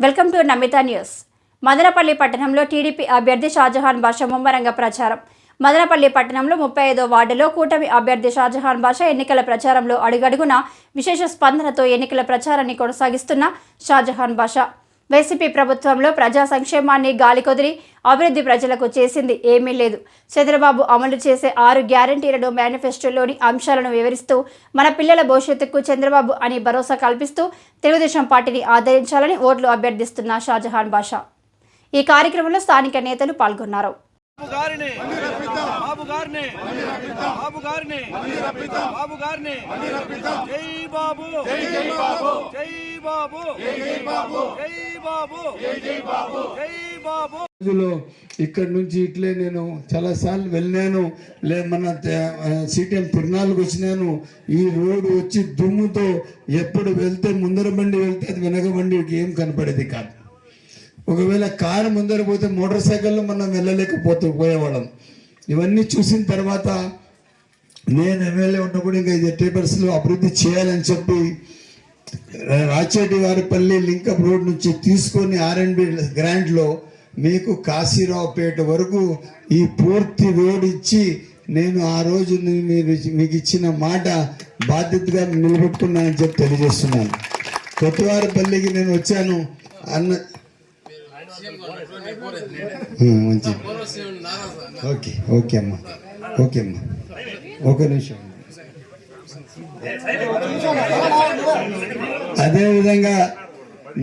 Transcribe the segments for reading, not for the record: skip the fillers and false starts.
Welcome to Namitha news. Madanapalle పట్టణంలో TDP అభ్యర్థి షాజహాన్ బాషా ముమ్మరంగా ప్రచారం. మదనపల్లి పట్టణంలో 35వ వార్డులో కూటమి అభ్యర్థి షాజహాన్ బాషా ఎన్నికల ప్రచారంలో అడుగడుగున విశేష స్పందనతో ఎన్నికల ప్రచారాన్ని కొనసాగిస్తున్న షాజహాన్ బాషా వైసీపీ ప్రభుత్వంలో ప్రజా సంక్షేమాన్ని గాలికొదిలి అభివృద్ధి ప్రజలకు చేసింది ఏమీ లేదు. చంద్రబాబు అమలు చేసే 6 గ్యారంటీలను మేనిఫెస్టోలోని అంశాలను వివరిస్తూ మన పిల్లల భవిష్యత్తుకు చంద్రబాబు అని భరోసా కల్పిస్తూ తెలుగుదేశం పార్టీని ఆదరించాలని ఓట్లు అభ్యర్థిస్తున్న షాజహాన్ బాషా. ఈ కార్యక్రమంలో స్థానిక నేతలు పాల్గొన్నారు. ఇక్కడ నుంచి ఇట్లే నేను చాలాసార్లు వెళ్ళాను. మన సిటిఎం తిరునాళ్ళకు వచ్చినాను. ఈ రోడ్డు వచ్చి దుమ్ముతో ఎప్పుడు వెళ్తే ముందర బండి వెళ్తే అది వెనక బండికి ఏం కనపడేది కాదు. ఒకవేళ కారు ముందర పోతే మోటార్ సైకిల్లో మనం పోయేవాళ్ళం. ఇవన్నీ చూసిన తర్వాత నేను ఎమ్మెల్యే ఉన్నప్పుడు ఇంకా ఇది టేపర్స్లో అభివృద్ధి చేయాలని చెప్పి రాచేటి వారిపల్లి లింకప్ రోడ్ నుంచి తీసుకొని R&B గ్రాంట్లో మీకు కాశీరావుపేట వరకు ఈ పూర్తి రోడ్ ఇచ్చి నేను ఆ రోజు మీకు ఇచ్చిన మాట బాధ్యతగా నిలబెట్టుకున్నానని చెప్పి తెలియజేస్తున్నాను. కొత్తవారిపల్లికి నేను వచ్చాను అన్న మంచి ఓకే అమ్మా ఒక నిమిషం. అదేవిధంగా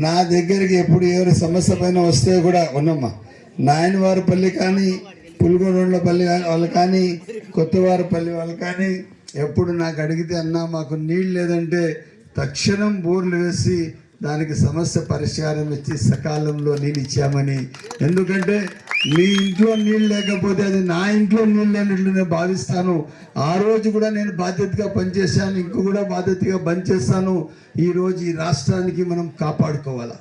నా దగ్గరికి ఎప్పుడు ఎవరి సమస్య పైన వస్తే కూడా ఉన్నమ్మా నాయనవారిపల్లి కానీ పులిగొండపల్లి వాళ్ళు కానీ కొత్తవారిపల్లి వాళ్ళు కానీ ఎప్పుడు నాకు అడిగితే అన్నా మాకు నీళ్ళు లేదంటే తక్షణం బోర్లు వేసి దానికి సమస్య పరిష్కారం ఇచ్చి సకాలంలో నీళ్ళు ఇచ్చామని. ఎందుకంటే మీ ఇంట్లో నీళ్ళు లేకపోతే అది నా ఇంట్లో నీళ్ళు లేనట్లు నేను భావిస్తాను. ఆ రోజు కూడా నేను బాధ్యతగా పనిచేశాను, ఇంకో కూడా బాధ్యతగా పనిచేస్తాను. ఈరోజు ఈ రాష్ట్రానికి మనం కాపాడుకోవాలా,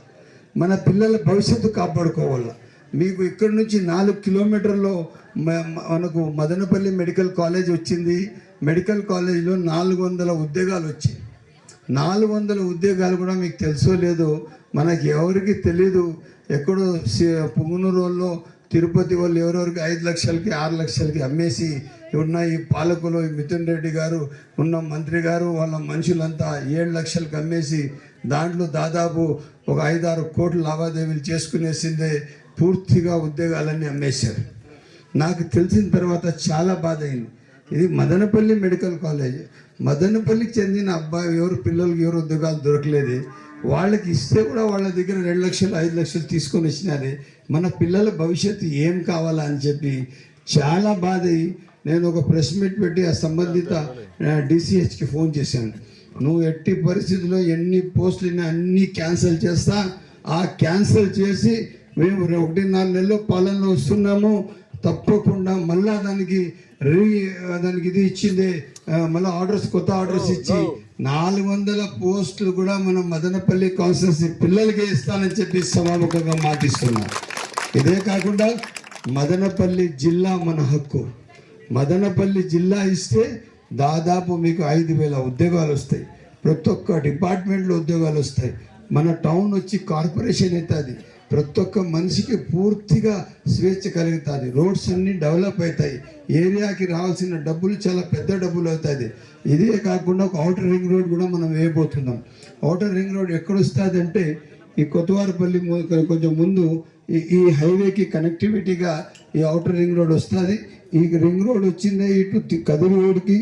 మన పిల్లల భవిష్యత్తు కాపాడుకోవాలా. మీకు ఇక్కడ నుంచి 4 కిలోమీటర్లో మనకు మదనపల్లి మెడికల్ కాలేజ్ వచ్చింది. మెడికల్ కాలేజ్లో 400 ఉద్యోగాలు వచ్చాయి. 400 ఉద్యోగాలు కూడా మీకు తెలుసో లేదో మనకి ఎవరికి తెలీదు. ఎక్కడో పుంగనూరులో తిరుపతి వాళ్ళు ఎవరెవరికి 5 లక్షలకి 6 లక్షలకి అమ్మేసి ఉన్న ఈ పాలకులు మిథున్ రెడ్డి గారు ఉన్న మంత్రి గారు వాళ్ళ మనుషులంతా 7 లక్షలకి అమ్మేసి దాంట్లో దాదాపు ఒక 5-6 కోట్ల లావాదేవీలు చేసుకునేసిందే పూర్తిగా ఉద్యోగాలన్నీ అమ్మేశారు. నాకు తెలిసిన తర్వాత చాలా బాధ అయింది. ఇది మదనపల్లి మెడికల్ కాలేజ్, మదనపల్లికి చెందిన అబ్బాయి పిల్లలకి ఎవరు ఉద్యోగాలు దొరకలేదు. వాళ్ళకి ఇస్తే కూడా వాళ్ళ దగ్గర 2 లక్షలు 5 లక్షలు తీసుకొని వచ్చినారే. మన పిల్లల భవిష్యత్తు ఏం కావాలా అని చెప్పి చాలా బాధ అయ్యి నేను ఒక ప్రెస్ మీట్ పెట్టి ఆ సంబంధిత DCHకి ఫోన్ చేశాను. నువ్వు ఎట్టి పరిస్థితుల్లో ఎన్ని పోస్టులు అన్నీ క్యాన్సిల్ చేస్తా, ఆ క్యాన్సిల్ చేసి మేము 1.5 నెలల్లో పాలనలో వస్తున్నాము, తప్పకుండా మళ్ళా దానికి ఇది ఇచ్చింది, మళ్ళీ కొత్త ఆర్డర్స్ ఇచ్చి 400 పోస్టులు కూడా మనం మదనపల్లి కాన్స్టిట్యున్సీ పిల్లలకే ఇస్తానని చెప్పి సమాముఖంగా మాటిస్తున్నాం. ఇదే కాకుండా మదనపల్లి జిల్లా మన హక్కు. మదనపల్లి జిల్లా ఇస్తే దాదాపు మీకు 5,000 ఉద్యోగాలు వస్తాయి. ప్రతి ఒక్క డిపార్ట్మెంట్లో ఉద్యోగాలు వస్తాయి. మన టౌన్ వచ్చి కార్పొరేషన్ అవుతుంది. ప్రతి ఒక్క మనిషికి పూర్తిగా స్వేచ్ఛ కలుగుతుంది. రోడ్స్ అన్నీ డెవలప్ అవుతాయి. ఏరియాకి రావాల్సిన డబ్బులు చాలా పెద్ద డబ్బులు అవుతుంది. ఇదే కాకుండా ఒక ఔటర్ రింగ్ రోడ్ కూడా మనం వేయబోతున్నాం. ఔటర్ రింగ్ రోడ్ ఎక్కడ వస్తుంది అంటే ఈ కొత్తవారిపల్లి కొంచెం ముందు ఈ హైవేకి కనెక్టివిటీగా ఈ ఔటర్ రింగ్ రోడ్ వస్తుంది. ఈ రింగ్ రోడ్ వచ్చిందే ఇటు కదిరి రోడ్కి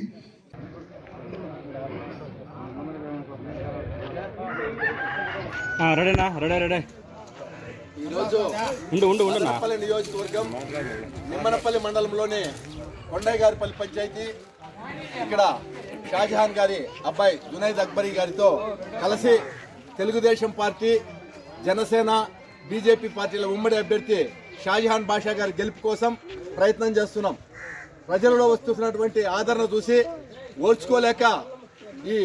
ఈరోజు మదనపల్లి నియోజకవర్గం నిమ్మనపల్లి మండలంలోని కొండయ్యగారిపల్లి పంచాయతీ ఇక్కడ షాజహాన్ గారి అబ్బాయి జునైద్ అక్బరీ గారితో కలిసి తెలుగుదేశం పార్టీ, జనసేన, బీజేపీ పార్టీల ఉమ్మడి అభ్యర్థి షాజహాన్ బాషా గారి గెలుపు కోసం ప్రయత్నం చేస్తున్నాం. ప్రజలలో వస్తున్నటువంటి ఆదరణ చూసి ఓర్చుకోలేక ఈ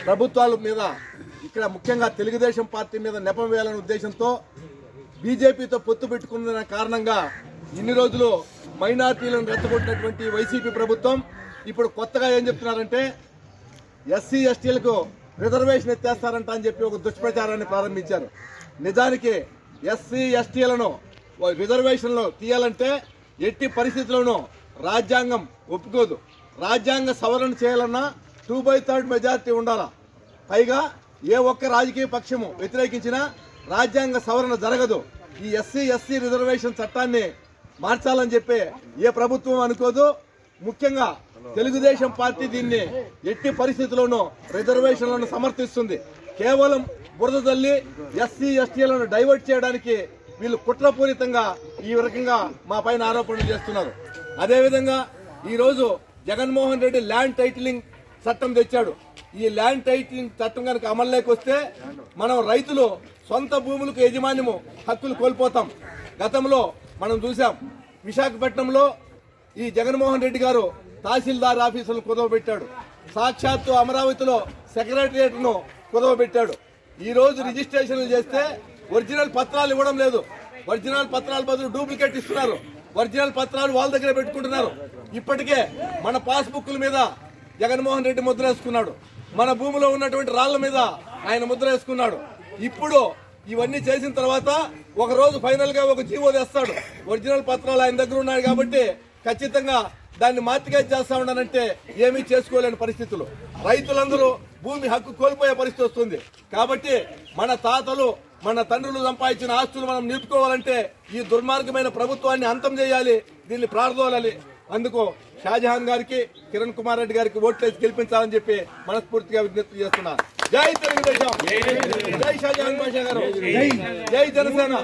ప్రభుత్వాల మీద, ఇక్కడ ముఖ్యంగా తెలుగుదేశం పార్టీ మీద నెపం వేయాలనే ఉద్దేశంతో బీజేపీతో పొత్తు పెట్టుకున్న కారణంగా ఇన్ని రోజులు మైనార్టీలను రెచ్చగొట్టినటువంటి వైసీపీ ప్రభుత్వం ఇప్పుడు కొత్తగా ఏం చెప్తున్నారంటే SC STలకు రిజర్వేషన్ ఎత్తేస్తారంట అని చెప్పి ఒక దుష్ప్రచారాన్ని ప్రారంభించారు. నిజానికి ఎస్సీ ఎస్టీలను రిజర్వేషన్లో తీయాలంటే ఎట్టి పరిస్థితుల్లోనూ రాజ్యాంగం ఒప్పుకోదు. రాజ్యాంగ సవరణ చేయాలన్నా 2/3 మెజారిటీ ఉండాలా. పైగా ఏ ఒక్క రాజకీయ పక్షము వ్యతిరేకించినా రాజ్యాంగ సవరణ జరగదు. ఈ ఎస్సీ ఎస్టీ రిజర్వేషన్ చట్టాన్ని మార్చాలని చెప్పి ఏ ప్రభుత్వం అనుకోదు. ముఖ్యంగా తెలుగుదేశం పార్టీ దీన్ని ఎట్టి పరిస్థితుల్లోనూ రిజర్వేషన్లను సమర్థిస్తుంది. కేవలం బురద తల్లి ఎస్సీ ఎస్టీలను డైవర్ట్ చేయడానికి వీళ్ళు కుట్రపూరితంగా ఈ రకంగా మా పైన ఆరోపణలు చేస్తున్నారు. అదేవిధంగా ఈరోజు జగన్మోహన్ రెడ్డి ల్యాండ్ టైటిలింగ్ చట్టం తెచ్చాడు. ఈ ల్యాండ్ టైటిలింగ్ చట్టం కనుక అమల్లోకి వస్తే మనం రైతులు సొంత భూములకు యజమాన్యము హక్కులు కోల్పోతాం. గతంలో మనం చూసాం, విశాఖపట్నంలో ఈ జగన్మోహన్ రెడ్డి గారు తహసీల్దార్ ఆఫీసులను కుదవబెట్టాడు. సాక్షాత్తు అమరావతిలో సెక్రటరియట్ను కుదవబెట్టాడు. ఈ రోజు రిజిస్ట్రేషన్లు చేస్తే ఒరిజినల్ పత్రాలు ఇవ్వడం లేదు. ఒరిజినల్ పత్రాల బదులు డూప్లికేట్ ఇస్తున్నారు. ఒరిజినల్ పత్రాలు వాళ్ళ దగ్గర పెట్టుకుంటున్నారు. ఇప్పటికే మన పాస్బుక్ల మీద జగన్మోహన్ రెడ్డి ముద్ర వేసుకున్నాడు. మన భూమిలో ఉన్నటువంటి రాళ్ల మీద ఆయన ముద్ర వేసుకున్నాడు. ఇప్పుడు ఇవన్నీ చేసిన తర్వాత ఒక రోజు ఫైనల్ గా ఒక జీవో తెస్తాడు. ఒరిజినల్ పత్రాలు ఆయన దగ్గర ఉన్నాయి కాబట్టి ఖచ్చితంగా దాన్ని మార్టిగేజ్ చేస్తా ఉన్నానంటే ఏమీ చేసుకోలేని పరిస్థితులు. రైతులందరూ భూమి హక్కు కోల్పోయే పరిస్థితి వస్తుంది. కాబట్టి మన తాతలు మన తండ్రులు సంపాదించిన ఆస్తులు మనం నిలుపుకోవాలంటే ఈ దుర్మార్గమైన ప్రభుత్వాన్ని అంతం చేయాలి, దీన్ని ప్రార్థోలాలి. అందుకు షాజహాన్ గారికి కిరణ్ కుమార్ రెడ్డి గారికి ఓట్లేసి గెలిపించాలని చెప్పి మనస్ఫూర్తిగా విజ్ఞప్తి చేస్తున్నా. జై తెలుగుదేశం, జై షాజహాన్ బాషా గారు, జై జనసేన.